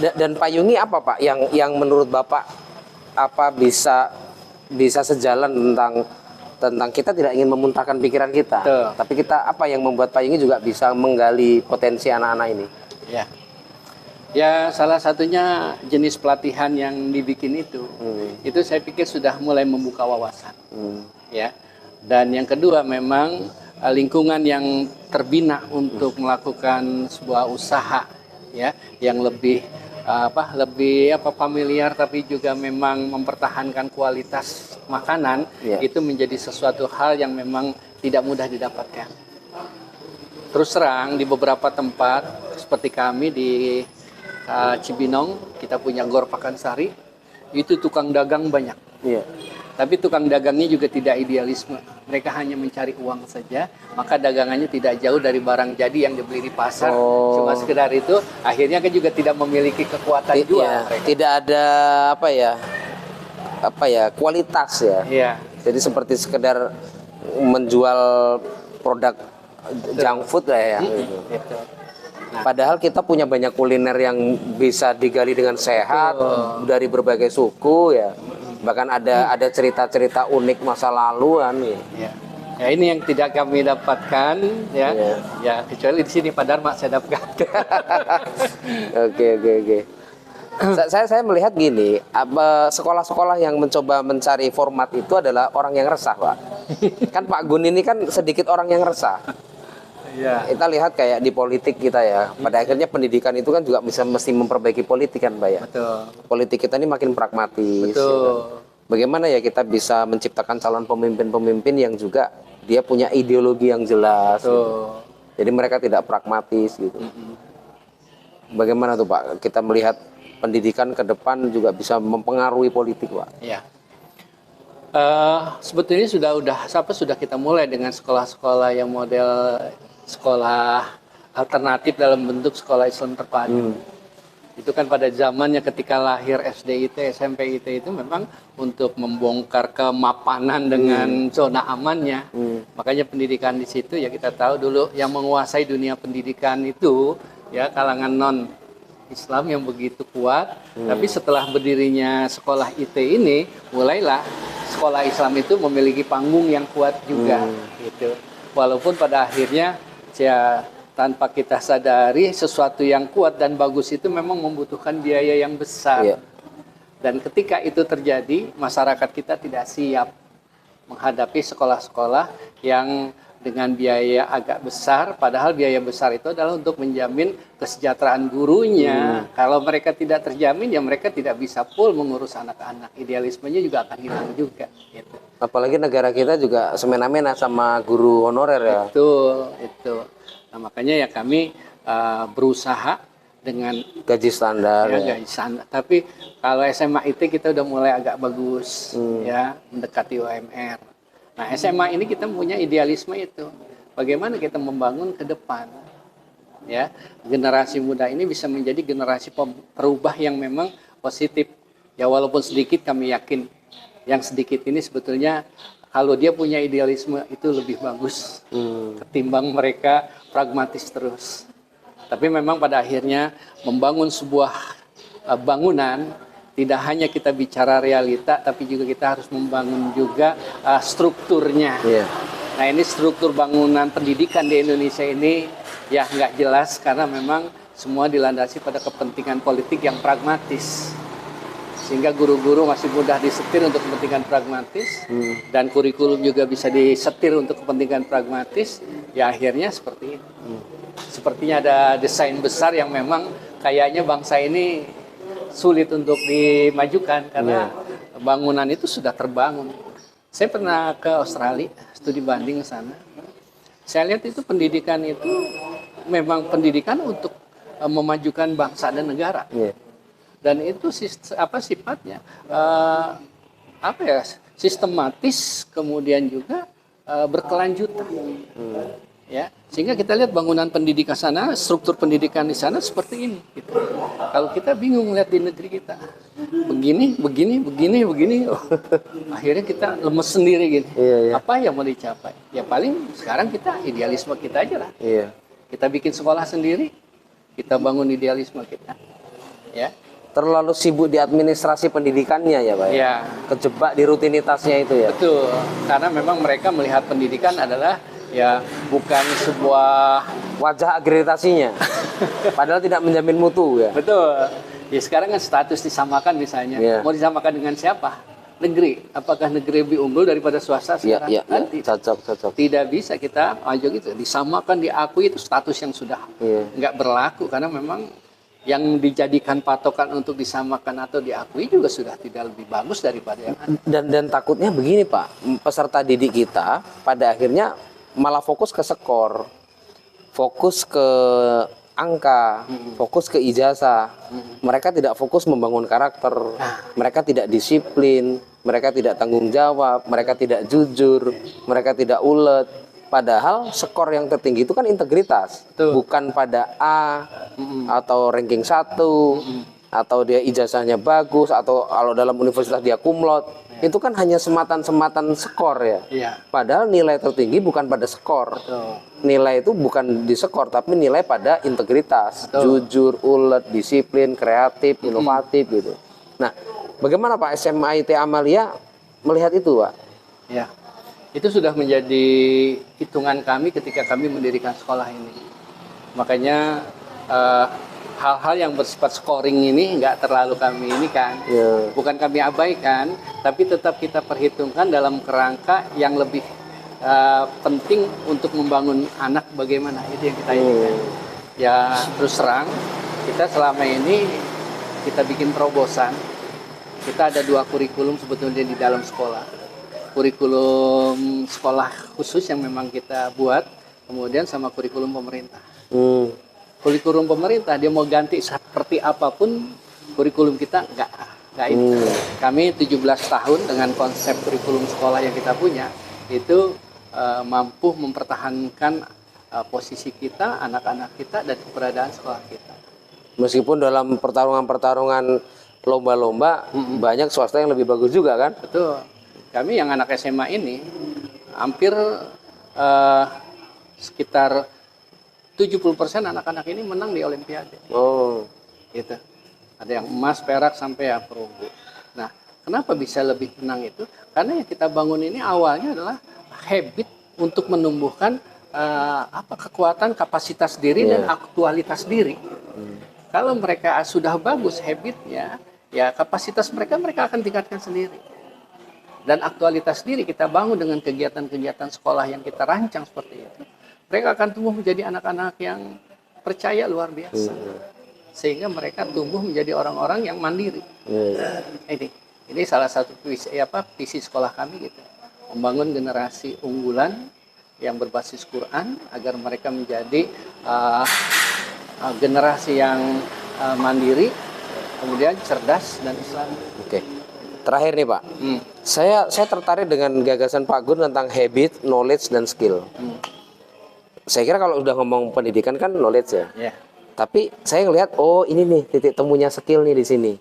Dan payungi apa Pak yang menurut Bapak apa bisa sejalan tentang kita tidak ingin memuntahkan pikiran kita, Betul. tapi kita apa yang membuat payungi juga bisa menggali potensi anak-anak ini? Ya. Ya, salah satunya jenis pelatihan yang dibikin itu saya pikir sudah mulai membuka wawasan. Ya. Dan yang kedua memang lingkungan yang terbina untuk melakukan sebuah usaha ya yang lebih familiar tapi juga memang mempertahankan kualitas makanan itu menjadi sesuatu hal yang memang tidak mudah didapatkan. Terus terang di beberapa tempat seperti kami di Cibinong, kita punya Gor Pakansari, itu tukang dagang banyak. Iya. Tapi tukang dagangnya juga tidak idealisme. Mereka hanya mencari uang saja, maka dagangannya tidak jauh dari barang jadi yang dibeli di pasar. Cuma sekedar itu, akhirnya kan juga tidak memiliki kekuatan jual. Tidak ada kualitas ya. Iya. Jadi seperti sekedar menjual produk junk food lah ya. Gitu. Nah, padahal kita punya banyak kuliner yang bisa digali dengan sehat dari berbagai suku ya. Bahkan ada cerita-cerita unik masa lalu kan ya. Ya ini yang tidak kami dapatkan ya. Ya kecuali di sini Pak Dharma saya dapatkan. Oke. Saya melihat gini, sekolah-sekolah yang mencoba mencari format itu adalah orang yang resah, Pak. Kan Pak Gun ini kan sedikit orang yang resah. Ya. Kita lihat kayak di politik kita ya. Pada akhirnya pendidikan itu kan juga mesti memperbaiki politik kan, Pak ya. Betul. Politik kita ini makin pragmatis. Betul. Ya kan? Bagaimana ya kita bisa menciptakan calon pemimpin-pemimpin yang juga dia punya ideologi yang jelas. Gitu. Jadi mereka tidak pragmatis gitu. Bagaimana tuh Pak? Kita melihat pendidikan ke depan juga bisa mempengaruhi politik, Pak. Ya. Sebetulnya sudah kita mulai dengan sekolah-sekolah yang model sekolah alternatif dalam bentuk sekolah Islam terpadu. Itu kan pada zamannya ketika lahir SD IT, SMP IT itu memang untuk membongkar kemapanan dengan zona amannya. Makanya pendidikan di situ ya kita tahu dulu yang menguasai dunia pendidikan itu ya kalangan non Islam yang begitu kuat. Tapi setelah berdirinya sekolah IT ini mulailah sekolah Islam itu memiliki panggung yang kuat juga gitu. Walaupun pada akhirnya ya tanpa kita sadari sesuatu yang kuat dan bagus itu memang membutuhkan biaya yang besar. Dan ketika itu terjadi, masyarakat kita tidak siap menghadapi sekolah-sekolah yang dengan biaya agak besar, padahal biaya besar itu adalah untuk menjamin kesejahteraan gurunya. Kalau mereka tidak terjamin, ya mereka tidak bisa full mengurus anak-anak. Idealismenya juga akan hilang juga. Gitu. Apalagi negara kita juga semena-mena sama guru honorer ya. Itu. Nah, makanya ya kami berusaha dengan gaji standar. Gaji standar. Tapi kalau SMA IT kita udah mulai agak bagus, ya mendekati UMR. Nah SMA ini kita punya idealisme itu. Bagaimana kita membangun ke depan, ya generasi muda ini bisa menjadi generasi perubah yang memang positif. Ya walaupun sedikit kami yakin, yang sedikit ini sebetulnya kalau dia punya idealisme itu lebih bagus ketimbang mereka pragmatis terus. Tapi memang pada akhirnya membangun sebuah bangunan tidak hanya kita bicara realita, tapi juga kita harus membangun juga strukturnya. Nah ini struktur bangunan pendidikan di Indonesia ini ya nggak jelas karena memang semua dilandasi pada kepentingan politik yang pragmatis. Sehingga guru-guru masih mudah disetir untuk kepentingan pragmatis dan kurikulum juga bisa disetir untuk kepentingan pragmatis. Ya akhirnya seperti ini. Sepertinya ada desain besar yang memang kayaknya bangsa ini sulit untuk dimajukan karena bangunan itu sudah terbangun. Saya pernah ke Australia, studi banding ke sana. Saya lihat itu pendidikan itu memang pendidikan untuk memajukan bangsa dan negara. Dan itu sifatnya sistematis, kemudian juga berkelanjutan. Ya, sehingga kita lihat bangunan pendidikan sana, struktur pendidikan di sana seperti ini. Gitu. Kalau kita bingung lihat di negeri kita, begini, akhirnya kita lemes sendiri gini. Apa yang mau dicapai? Ya paling sekarang kita idealisme kita aja lah. Kita bikin sekolah sendiri, kita bangun idealisme kita. ya. Terlalu sibuk di administrasi pendidikannya ya Pak ya? Ya, Kejebak di rutinitasnya itu ya? betul. Karena memang mereka melihat pendidikan adalah ya bukan sebuah Wajah akreditasinya. Padahal tidak menjamin mutu ya? betul. Ya sekarang kan status disamakan misalnya. Iya. Mau disamakan dengan siapa? Negeri. Apakah negeri lebih unggul daripada swasta Iya, sekarang? iya, Kan iya. Cocok. tidak bisa kita maju gitu. Disamakan, diakui itu status yang sudah Iya. nggak berlaku karena memang yang dijadikan patokan untuk disamakan atau diakui juga sudah tidak lebih bagus daripada yang ada. Dan takutnya begini Pak, peserta didik kita pada akhirnya malah fokus ke skor, fokus ke angka, fokus ke ijazah. Mereka tidak fokus membangun karakter, mereka tidak disiplin, mereka tidak tanggung jawab, mereka tidak jujur, mereka tidak ulet. Padahal skor yang tertinggi itu kan integritas, Betul. bukan pada A atau ranking 1 atau dia ijazahnya bagus atau kalau dalam universitas dia cum laude. Itu kan hanya sematan-sematan skor ya. Iya. Padahal nilai tertinggi bukan pada skor. Betul. Nilai itu bukan di skor tapi nilai pada integritas, Betul. jujur, ulet, disiplin, kreatif, inovatif gitu. Nah, bagaimana Pak SMA IT Amalia melihat itu, Pak? Ya, itu sudah menjadi hitungan kami ketika kami mendirikan sekolah ini. Makanya hal-hal yang bersifat scoring ini nggak terlalu kami ini kan, Ya. bukan kami abaikan, tapi tetap kita perhitungkan dalam kerangka yang lebih penting untuk membangun anak bagaimana itu yang kita inginkan. Ya terus terang kita selama ini kita bikin terobosan. Kita ada 2 kurikulum sebetulnya di dalam sekolah. Kurikulum sekolah khusus yang memang kita buat, kemudian sama kurikulum pemerintah. Kurikulum pemerintah dia mau ganti seperti apapun kurikulum kita nggak ini. Kami 17 tahun dengan konsep kurikulum sekolah yang kita punya itu mampu mempertahankan posisi kita, anak-anak kita dan keberadaan sekolah kita. Meskipun dalam pertarungan-pertarungan lomba-lomba banyak swasta yang lebih bagus juga kan? Betul. Kami yang anak SMA ini hampir sekitar 70% anak-anak ini menang di Olimpiade. Oh, Gitu. Ada yang emas, perak sampai ya perunggu. Nah, kenapa bisa lebih menang itu? Karena yang kita bangun ini awalnya adalah habit untuk menumbuhkan kekuatan kapasitas diri dan aktualitas diri. Kalau mereka sudah bagus habitnya, ya kapasitas mereka akan tingkatkan sendiri. Dan aktualitas diri kita bangun dengan kegiatan-kegiatan sekolah yang kita rancang seperti itu. Mereka akan tumbuh menjadi anak-anak yang percaya luar biasa. Sehingga mereka tumbuh menjadi orang-orang yang mandiri. Ini salah satu visi sekolah kami gitu. Membangun generasi unggulan yang berbasis Quran agar mereka menjadi generasi yang mandiri, kemudian cerdas dan Islami. oke. Terakhir nih Pak, saya tertarik dengan gagasan Pak Gun tentang habit, knowledge, dan skill. Saya kira kalau udah ngomong pendidikan kan knowledge ya. Ya. Tapi saya ngelihat, oh ini nih titik temunya skill nih di sini.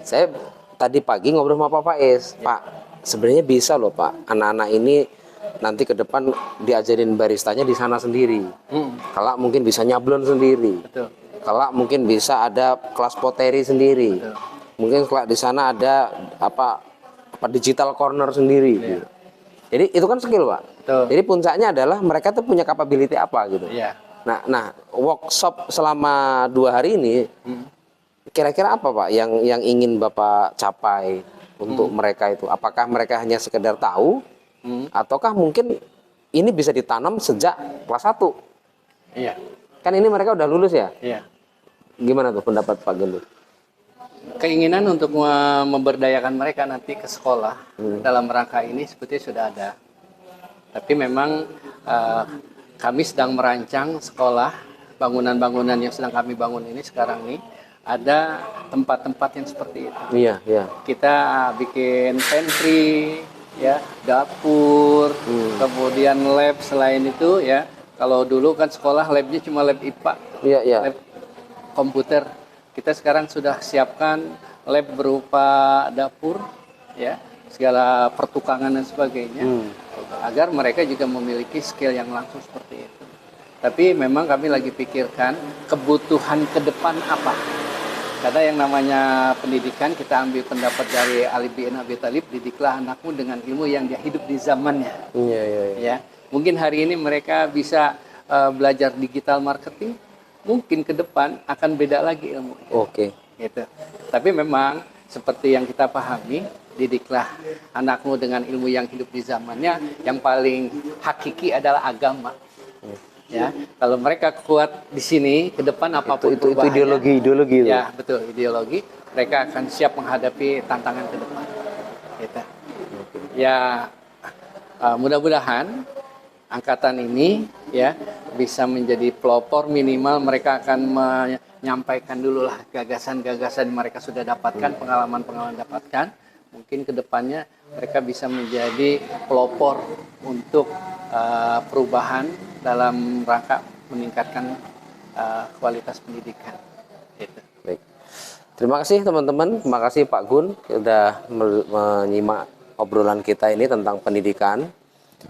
Saya tadi pagi ngobrol sama Pak Faiz, Pak, sebenarnya bisa loh Pak, anak-anak ini nanti ke depan diajarin baristanya di sana sendiri. Kelak mungkin bisa nyablon sendiri. Betul. Kelak mungkin bisa ada kelas poteri sendiri. Betul. Mungkin kelak di sana ada apa digital corner sendiri. Gitu. Jadi itu kan skill Pak. Betul. Jadi puncaknya adalah mereka tuh punya capability apa gitu. Iya. Nah workshop selama 2 hari ini kira-kira apa Pak yang ingin Bapak capai untuk mereka itu? Apakah mereka hanya sekedar tahu ataukah mungkin ini bisa ditanam sejak kelas 1? Iya. Kan ini mereka udah lulus ya? Iya. Gimana tuh pendapat Pak Gendut? Keinginan untuk memberdayakan mereka nanti ke sekolah dalam rangka ini sebetulnya sudah ada. Tapi memang kami sedang merancang sekolah, bangunan-bangunan yang sedang kami bangun ini sekarang nih ada tempat-tempat yang seperti itu. Iya, iya. Kita bikin pantry, ya, dapur, kemudian lab selain itu ya. Kalau dulu kan sekolah labnya cuma lab IPA, Iya, iya. lab komputer. Kita sekarang sudah siapkan lab berupa dapur, ya, segala pertukangan dan sebagainya, agar mereka juga memiliki skill yang langsung seperti itu. Tapi memang kami lagi pikirkan kebutuhan ke depan apa. Karena yang namanya pendidikan, kita ambil pendapat dari Ali bin Abi Thalib, didiklah anakmu dengan ilmu yang dia hidup di zamannya. Iya, iya, iya. Ya, mungkin hari ini mereka bisa belajar digital marketing, mungkin ke depan akan beda lagi ilmu. Oke. Gitu. Tapi memang seperti yang kita pahami, didiklah anakmu dengan ilmu yang hidup di zamannya. Yang paling hakiki adalah agama. Ya, kalau mereka kuat di sini, ke depan apapun Itu perubahannya, ideologi itu. ya betul, ideologi, mereka akan siap menghadapi tantangan ke depan. Gitu. Ya, mudah-mudahan angkatan ini ya bisa menjadi pelopor, minimal mereka akan menyampaikan dulu lah gagasan-gagasan mereka sudah dapatkan, pengalaman-pengalaman dapatkan. Mungkin ke depannya mereka bisa menjadi pelopor untuk perubahan dalam rangka meningkatkan kualitas pendidikan. Gitu. Baik. Terima kasih teman-teman, terima kasih Pak Gun sudah menyimak obrolan kita ini tentang pendidikan.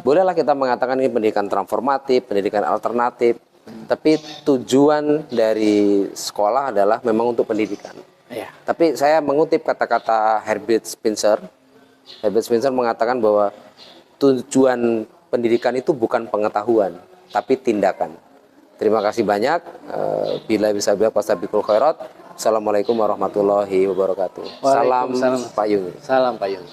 Bolehlah kita mengatakan ini pendidikan transformatif, pendidikan alternatif, tapi tujuan dari sekolah adalah memang untuk pendidikan. Ya. Tapi saya mengutip kata-kata Herbert Spencer. Herbert Spencer mengatakan bahwa tujuan pendidikan itu bukan pengetahuan, tapi tindakan. Terima kasih banyak. Bila bisa bilang Pastabikul Khairat. Assalamualaikum warahmatullahi wabarakatuh. Salam Pak Yung. Salam Pak Yung.